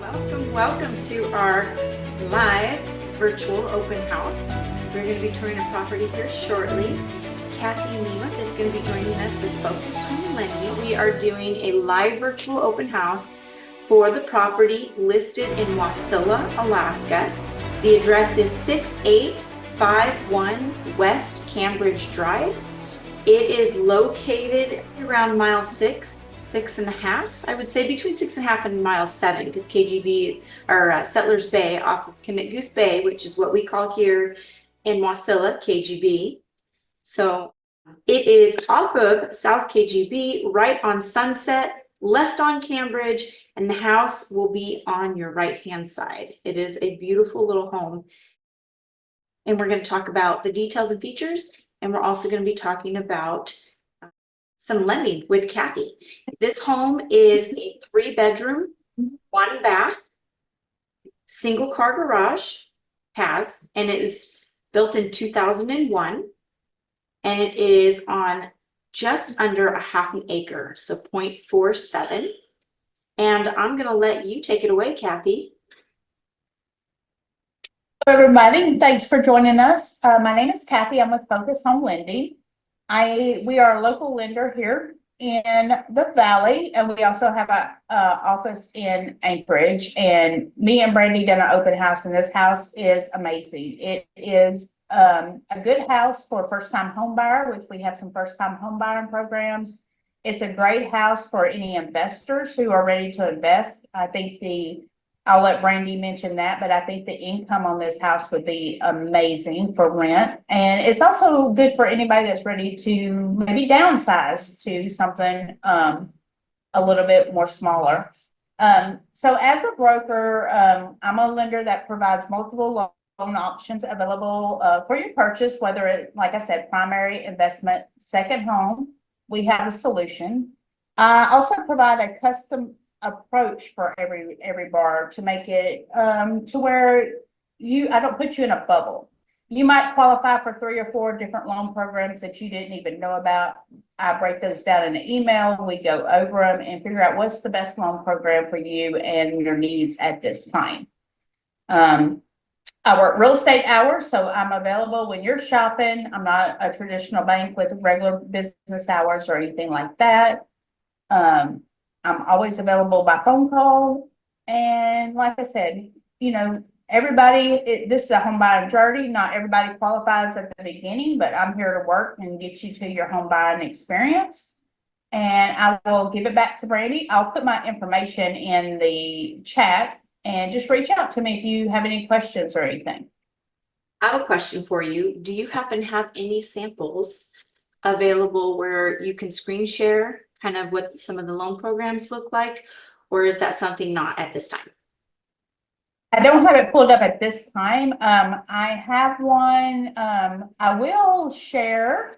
Welcome to our live virtual open house. We're going to be touring a property here shortly. Kathy Niemoth is going to be joining us with Focused Home Lending. We are doing a live virtual open house for the property listed in Wasilla, Alaska. The address is 6851 West Cambridge Drive. It is located around mile 6.5, I would say between 6.5 and mile 7, because KGB or Settlers Bay off of Goose Bay, which is what we call here in Wasilla, KGB. So it is off of South KGB, right on Sunset, left on Cambridge, and the house will be on your right-hand side. It is a beautiful little home. And we're going to talk about the details and features, and we're also going to be talking about some lending with Kathy. This home is a 3-bedroom, 1-bath, single car garage, and it is built in 2001, and it is on just under a half an acre, so 0.47. And I'm going to let you take it away, Kathy. Hello, everybody. Thanks for joining us. My name is Kathy. I'm with Focused Home Lending. We are a local lender here in the Valley, and we also have a office in Anchorage. And me and Brandy done an open house, and this house is amazing. It is a good house for a first-time home buyer, which we have some first-time home buying programs. It's a great house for any investors who are ready to invest. I'll let Brandy mention that, but I think the income on this house would be amazing for rent. And it's also good for anybody that's ready to maybe downsize to something a little bit more smaller. So as a broker, I'm a lender that provides multiple loan options available for your purchase, whether it, like I said, primary investment, second home, we have a solution. I also provide a custom approach for every borrower to make it to where I don't put you in a bubble. You might qualify for 3 or 4 different loan programs that you didn't even know about. I break those down in an email. We go over them and figure out what's the best loan program for you and your needs at this time. I work real estate hours, so I'm available when you're shopping. I'm not a traditional bank with regular business hours or anything like that. I'm always available by phone call. And like I said, you know, this is a home buying journey. Not everybody qualifies at the beginning, but I'm here to work and get you to your home buying experience. And I will give it back to Brandy. I'll put my information in the chat and just reach out to me if you have any questions or anything. I have a question for you. Do you happen to have any samples available where you can screen share kind of what some of the loan programs look like, or is that something not at this time? I don't have it pulled up at this time. I have one. I will share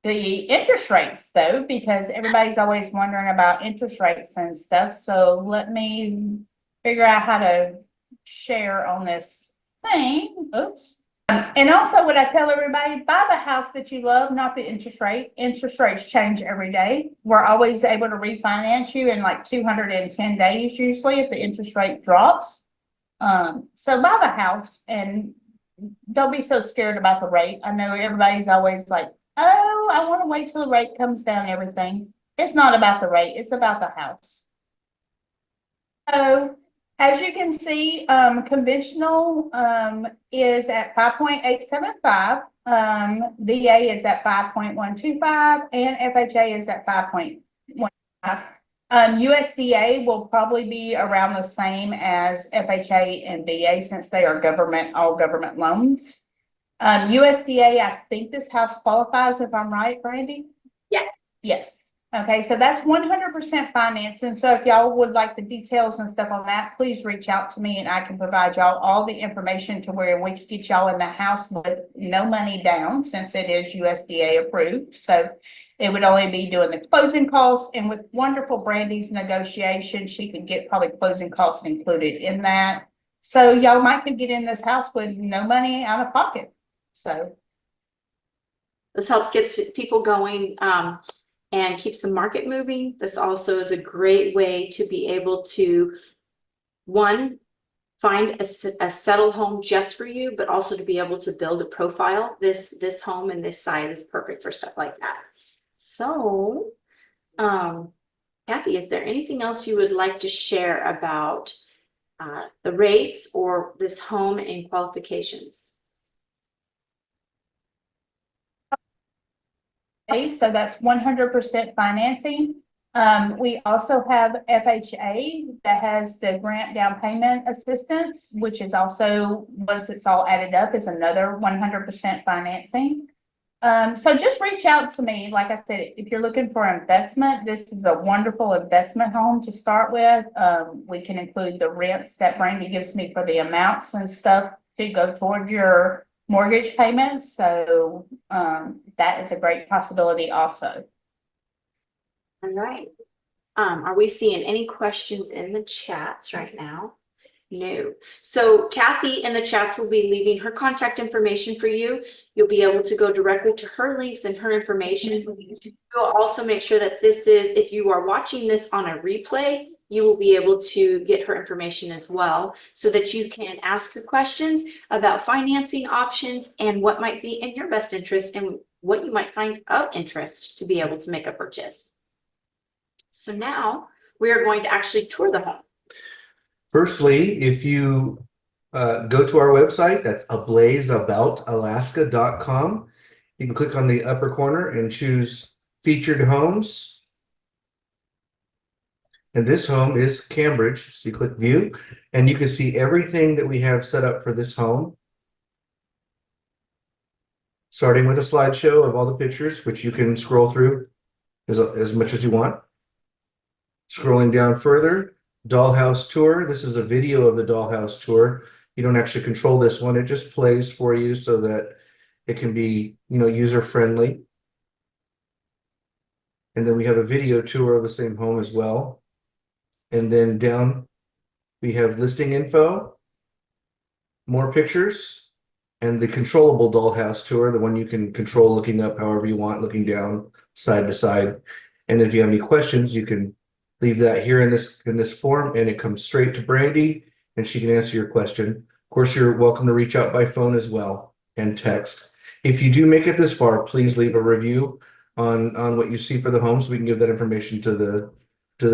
the interest rates though, because everybody's always wondering about interest rates and stuff. So let me figure out how to share on this thing. Oops. And also what I tell everybody, buy the house that you love, not the interest rate. Interest rates change every day. We're always able to refinance you in like 210 days usually if the interest rate drops. So buy the house and don't be so scared about the rate. I know everybody's always like, oh, I want to wait till the rate comes down and everything. It's not about the rate, it's about the house. So as you can see, conventional is at 5.875, VA is at 5.125, and FHA is at 5.15. USDA will probably be around the same as FHA and VA since they are all government loans. USDA, I think this house qualifies if I'm right, Brandy? Yes. Yes. Okay, so that's 100% financing. So if y'all would like the details and stuff on that, please reach out to me and I can provide y'all all the information to where we can get y'all in the house with no money down since it is USDA approved. So it would only be doing the closing costs, and with wonderful Brandy's negotiation, she could get probably closing costs included in that. So y'all might could get in this house with no money out of pocket. So this helps get people going. And keeps the market moving. This also is a great way to be able to one, find a settle home just for you, but also to be able to build a profile. This home and this size is perfect for stuff like that. So, Kathy, is there anything else you would like to share about the rates or this home and qualifications? Okay, so that's 100% financing. We also have FHA that has the grant down payment assistance, which is also, once it's all added up, is another 100% financing. So just reach out to me. Like I said, if you're looking for investment, this is a wonderful investment home to start with. We can include the rents that Brandy gives me for the amounts and stuff to go toward your mortgage payments. So that is a great possibility also. All right. Are we seeing any questions in the chats right now? No. So Kathy in the chats will be leaving her contact information for you. You'll be able to go directly to her links and her information. You'll also make sure that this is, if you are watching this on a replay, you will be able to get her information as well so that you can ask her questions about financing options and what might be in your best interest and what you might find of interest to be able to make a purchase. So now we are going to actually tour the home. Firstly, if you go to our website, that's AblazeAboutAlaska.com. You can click on the upper corner and choose featured homes. And this home is Cambridge. So you click view and you can see everything that we have set up for this home. Starting with a slideshow of all the pictures, which you can scroll through as much as you want. Scrolling down further, dollhouse tour. This is a video of the dollhouse tour. You don't actually control this one. It just plays for you so that it can be, user friendly. And then we have a video tour of the same home as well. And then down, we have listing info, more pictures, and the controllable dollhouse tour, the one you can control looking up however you want, looking down, side to side. And then if you have any questions, you can leave that here in this form, and it comes straight to Brandy, and she can answer your question. Of course, you're welcome to reach out by phone as well and text. If you do make it this far, please leave a review on what you see for the home, so we can give that information to the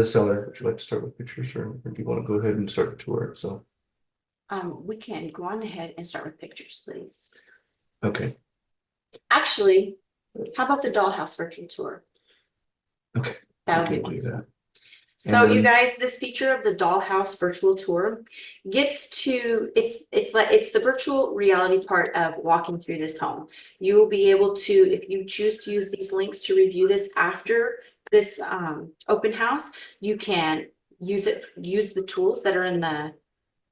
seller. Would you like to start with pictures, or do you want to go ahead and start the tour? So, we can go on ahead and start with pictures, please. Okay. Actually, how about the dollhouse virtual tour? Okay. That would be do wonderful. that. So you guys, this feature of the dollhouse virtual tour gets to, it's the virtual reality part of walking through this home. You will be able to, if you choose to use these links to review this after this open house, you can use the tools that are in the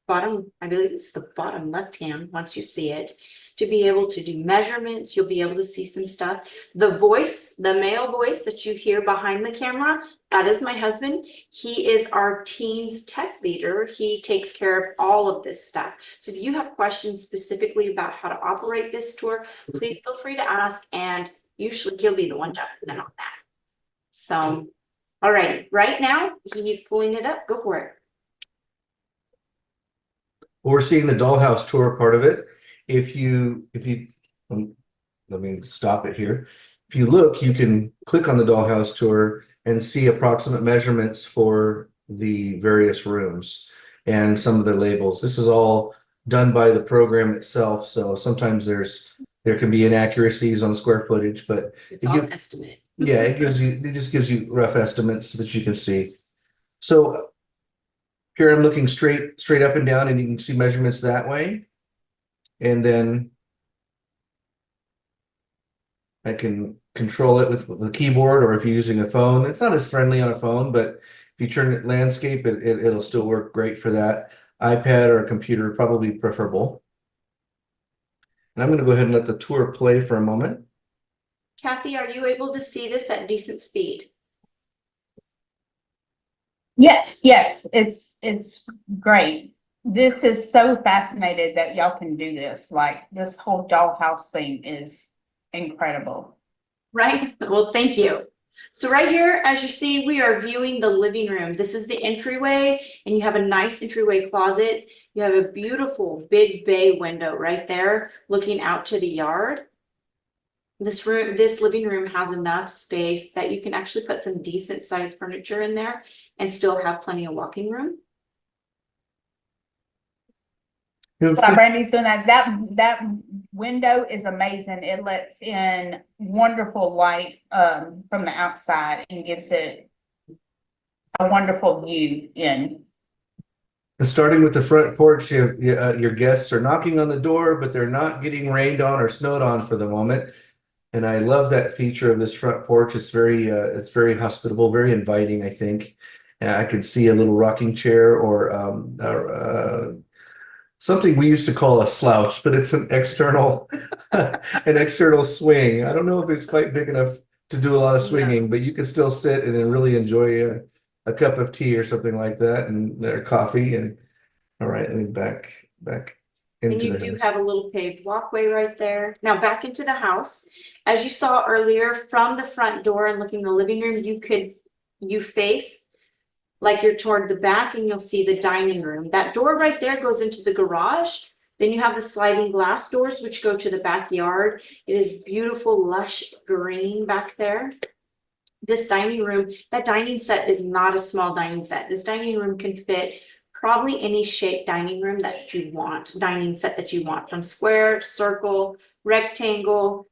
bottom, I believe it's the bottom left hand once you see it, to be able to do measurements. You'll be able to see some stuff. The voice, the male voice that you hear behind the camera, that is my husband. He is our team's tech leader. He takes care of all of this stuff. So if you have questions specifically about how to operate this tour, please feel free to ask, and usually he'll be the one jumping in on that. So, all right, right now he's pulling it up. Go for it. We're seeing the dollhouse tour part of it. If you let me stop it here. If you look, you can click on the dollhouse tour and see approximate measurements for the various rooms and some of the labels. This is all done by the program itself. So sometimes there can be inaccuracies on square footage, but It's all an estimate. Yeah, it just gives you rough estimates so that you can see. So here I'm looking straight up and down, and you can see measurements that way. And then I can control it with the keyboard, or if you're using a phone. It's not as friendly on a phone, but if you turn it landscape, it'll still work great for that. iPad or a computer, probably preferable. And I'm going to go ahead and let the tour play for a moment. Kathy, are you able to see this at decent speed? Yes, it's great. This is so fascinated that y'all can do this. Like, this whole dollhouse thing is incredible. Right? Well, thank you. So right here, as you see, we are viewing the living room. This is the entryway, and you have a nice entryway closet. You have a beautiful big bay window right there looking out to the yard. This living room has enough space that you can actually put some decent sized furniture in there and still have plenty of walking room. While Brandy's doing that, that window is amazing. It lets in wonderful light from the outside and gives it a wonderful view in. And starting with the front porch, your guests are knocking on the door, but they're not getting rained on or snowed on for the moment. And I love that feature of this front porch. It's very hospitable, very inviting, I think. And I can see a little rocking chair or something we used to call a slouch, but it's an external swing. I don't know if it's quite big enough to do a lot of swinging, but you can still sit and then really enjoy a cup of tea or something like that, and or coffee. And all right, let me back And into you the do house. have a little paved walkway right there. Now back into the house. As you saw earlier, from the front door and looking in the living room, you face like you're toward the back, and you'll see the dining room. That door right there goes into the garage. Then you have the sliding glass doors, which go to the backyard. It is beautiful, lush green back there. This dining room, that dining set is not a small dining set. This dining room can fit probably any shape dining room that you want, dining set that you want, from square, circle, rectangle.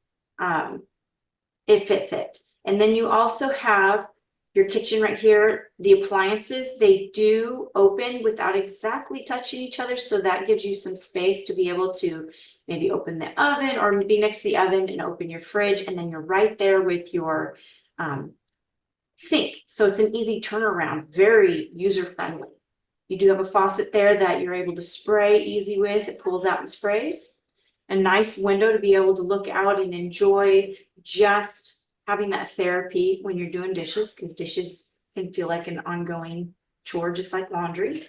It fits it. And then you also have your kitchen right here. The appliances, they do open without exactly touching each other, so that gives you some space to be able to maybe open the oven or be next to the oven and open your fridge, and then you're right there with your sink. So it's an easy turnaround, very user friendly. You do have a faucet there that you're able to spray easy with. It pulls out and sprays. A nice window to be able to look out and enjoy just having that therapy when you're doing dishes, because dishes can feel like an ongoing chore, just like laundry.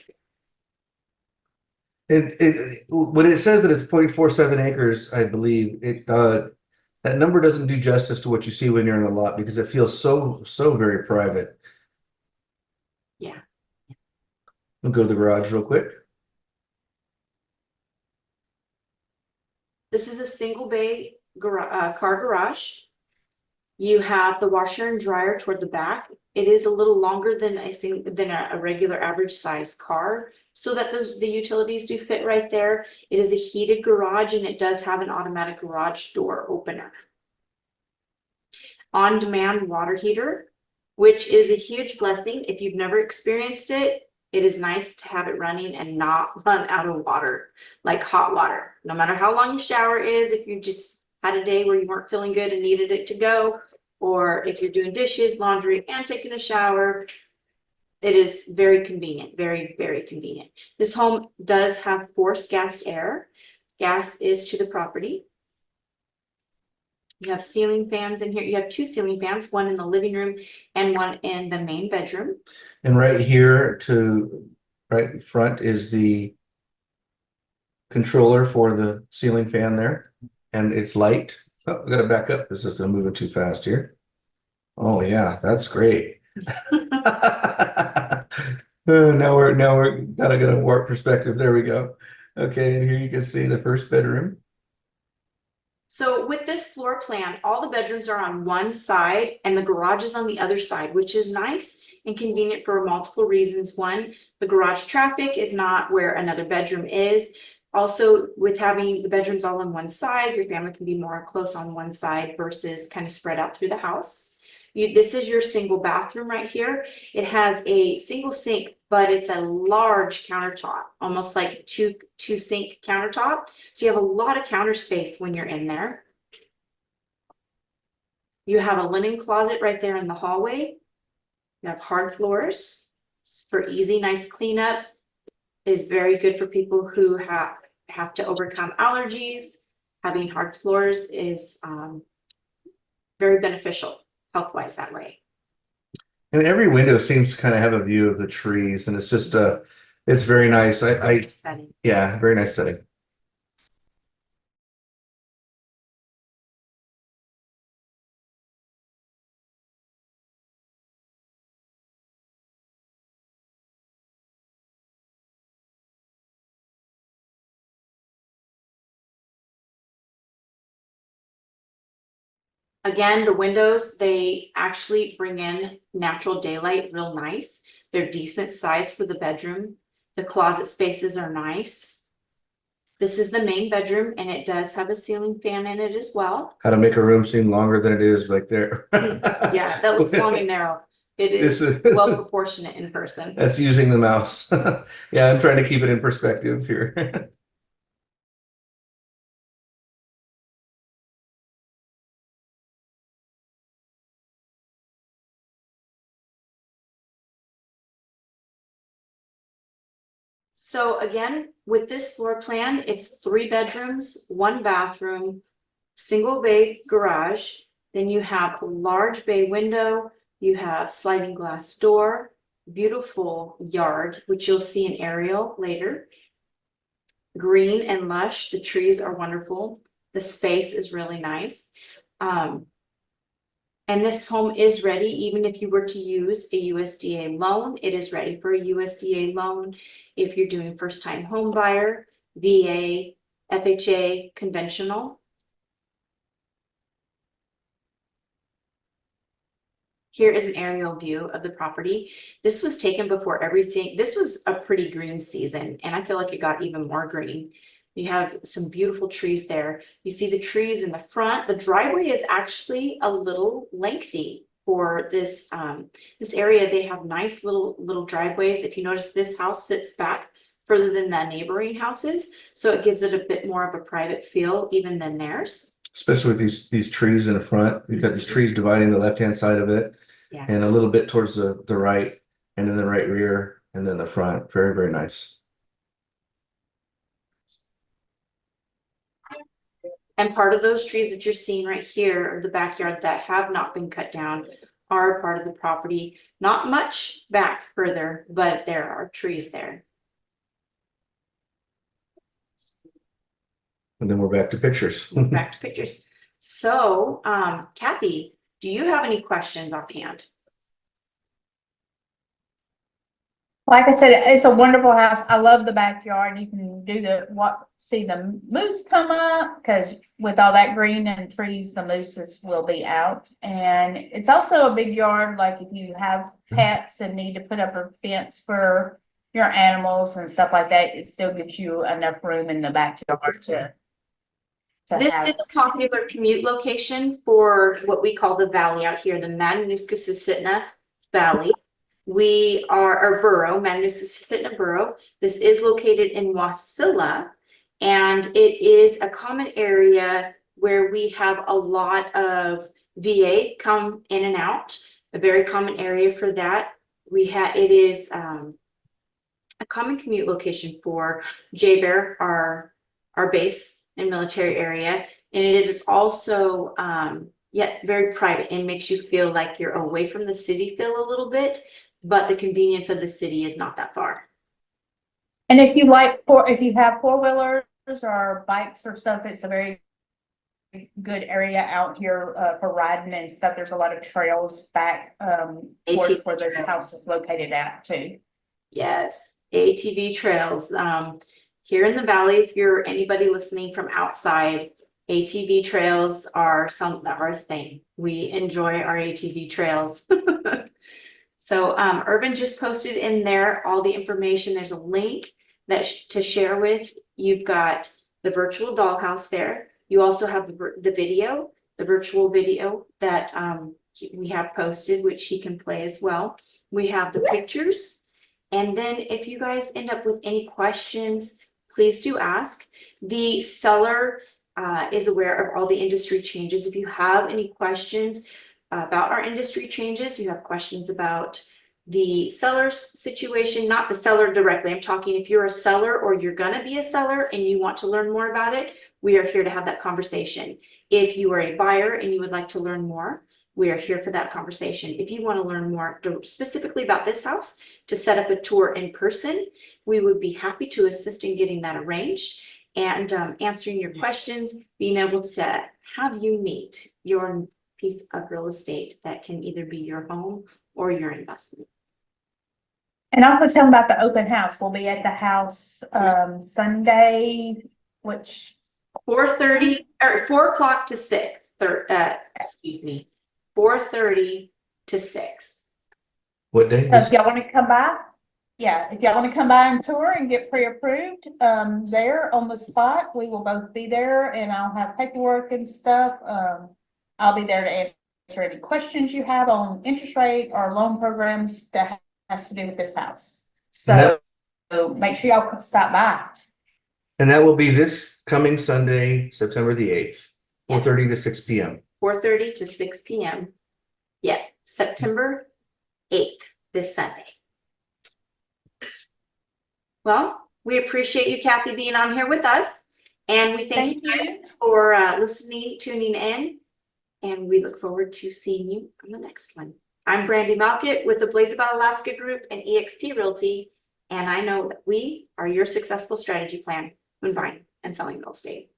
When it says that it's 0.47 acres, I believe that number doesn't do justice to what you see when you're in a lot, because it feels so very private. Yeah. We'll go to the garage real quick. This is a single bay car garage. You have the washer and dryer toward the back. It is a little longer than a regular average size car, so that the utilities do fit right there. It is a heated garage, and it does have an automatic garage door opener. On-demand water heater, which is a huge blessing. If you've never experienced it, it is nice to have it running and not run out of water, like hot water. No matter how long your shower is, if you just had a day where you weren't feeling good and needed it to go, or if you're doing dishes, laundry, and taking a shower, it is very convenient, very convenient. This home does have forced gas air. Gas is to the property. You have ceiling fans in here. You have two ceiling fans, one in the living room and one in the main bedroom. And right here to right in front is the controller for the ceiling fan there, and it's light. Oh, I gotta back up. This is moving too fast here. Oh yeah, that's great. Now we're gotta get a warp perspective. There we go. Okay, and here you can see the first bedroom. So with this floor plan, all the bedrooms are on one side and the garage is on the other side, which is nice and convenient for multiple reasons. One, the garage traffic is not where another bedroom is. Also, with having the bedrooms all on one side, your family can be more close on one side versus kind of spread out through the house. This is your single bathroom right here. It has a single sink, but it's a large countertop, almost like two sink countertop. So you have a lot of counter space when you're in there. You have a linen closet right there in the hallway. You have hard floors for easy, nice cleanup. Is very good for people who have to overcome allergies. Having hard floors is very beneficial health-wise that way. And every window seems to kind of have a view of the trees, and it's just it's very nice. Yeah, very nice setting. Again, the windows, they actually bring in natural daylight real nice. They're decent size for the bedroom. The closet spaces are nice. This is the main bedroom and it does have a ceiling fan in it as well. How to make a room seem longer than it is back there. Yeah, that looks long and narrow. It This is is- well proportionate in person. That's using the mouse. Yeah, I'm trying to keep it in perspective here. So again, with this floor plan, it's 3 bedrooms, 1 bathroom, single bay garage. Then you have a large bay window, you have sliding glass door, beautiful yard, which you'll see in aerial later. Green and lush, the trees are wonderful. The space is really nice. And this home is ready, even if you were to use a USDA loan, it is ready for a USDA loan. If you're doing first time home buyer, VA, FHA, conventional. Here is an aerial view of the property. This was taken before everything. This was a pretty green season, and I feel like it got even more green. You have some beautiful trees there. You see the trees in the front. The driveway is actually a little lengthy for this this area. They have nice little driveways. If you notice, this house sits back further than the neighboring houses, so it gives it a bit more of a private feel even than theirs. Especially with these trees in the front. You've got these trees dividing the left-hand side of it. Yeah. And a little bit towards the right, and then the right rear, and then the front. Very, very nice. And part of those trees that you're seeing right here, or the backyard that have not been cut down, are part of the property. Not much back further, but there are trees there. And then we're back to pictures. Back to pictures. So, Kathy, do you have any questions offhand? Like I said, it's a wonderful house. I love the backyard. You can see the moose come up because with all that green and trees, the mooses will be out. And it's also a big yard. Like if you have pets and need to put up a fence for your animals and stuff like that, it still gives you enough room in the backyard to This have. is a popular commute location for what we call the valley out here, the Matanuska-Susitna Valley. We are our borough, Matanuska-Susitna Borough. This is located in Wasilla, and it is a common area where we have a lot of VA come in and out. A very common area for that. It is a common commute location for JBER, our base and military area, and it is also yet very private and makes you feel like you're away from the city feel a little bit, but the convenience of the city is not that far. And if you have 4-wheelers or bikes or stuff, it's a very good area out here for riding and stuff. There's a lot of trails back towards where this house is located at too. Yes, ATV trails. Here in the valley, if you're anybody listening from outside, ATV trails are a thing. We enjoy our ATV trails. So Urban just posted in there all the information. There's a link to share with. You've got the virtual dollhouse there. You also have the video, the virtual video that we have posted, which he can play as well. We have the pictures. And then if you guys end up with any questions, please do ask. The seller is aware of all the industry changes. If you have any questions about our industry changes, you have questions about the seller's situation, not the seller directly. I'm talking if you're a seller or you're gonna be a seller and you want to learn more about it, we are here to have that conversation. If you are a buyer and you would like to learn more, we are here for that conversation. If you want to learn more specifically about this house, to set up a tour in person, we would be happy to assist in getting that arranged and answering your questions, being able to have you meet your piece of real estate that can either be your home or your investment. And also tell them about the open house. We'll be at the house Sunday, which 4:30 or 4 o'clock to 6. Excuse me, 4:30 to 6. What day? So if y'all want to come by, yeah, if y'all want to come by and tour and get pre-approved, there on the spot, we will both be there and I'll have paperwork and stuff. I'll be there to answer any questions you have on interest rate or loan programs that has to do with this house. So make sure y'all stop by. And that will be this coming Sunday, September the 8th, 4:30 to 6 p.m. 4:30 to 6 p.m. Yeah, September 8th, this Sunday. Well, we appreciate you, Kathy, being on here with us. And we thank you guys for listening, tuning in. And we look forward to seeing you on the next one. I'm Brandy Malcuit with Ablaze About Alaska Group and Exp Realty. And I know that we are your successful strategy plan when buying and selling real estate.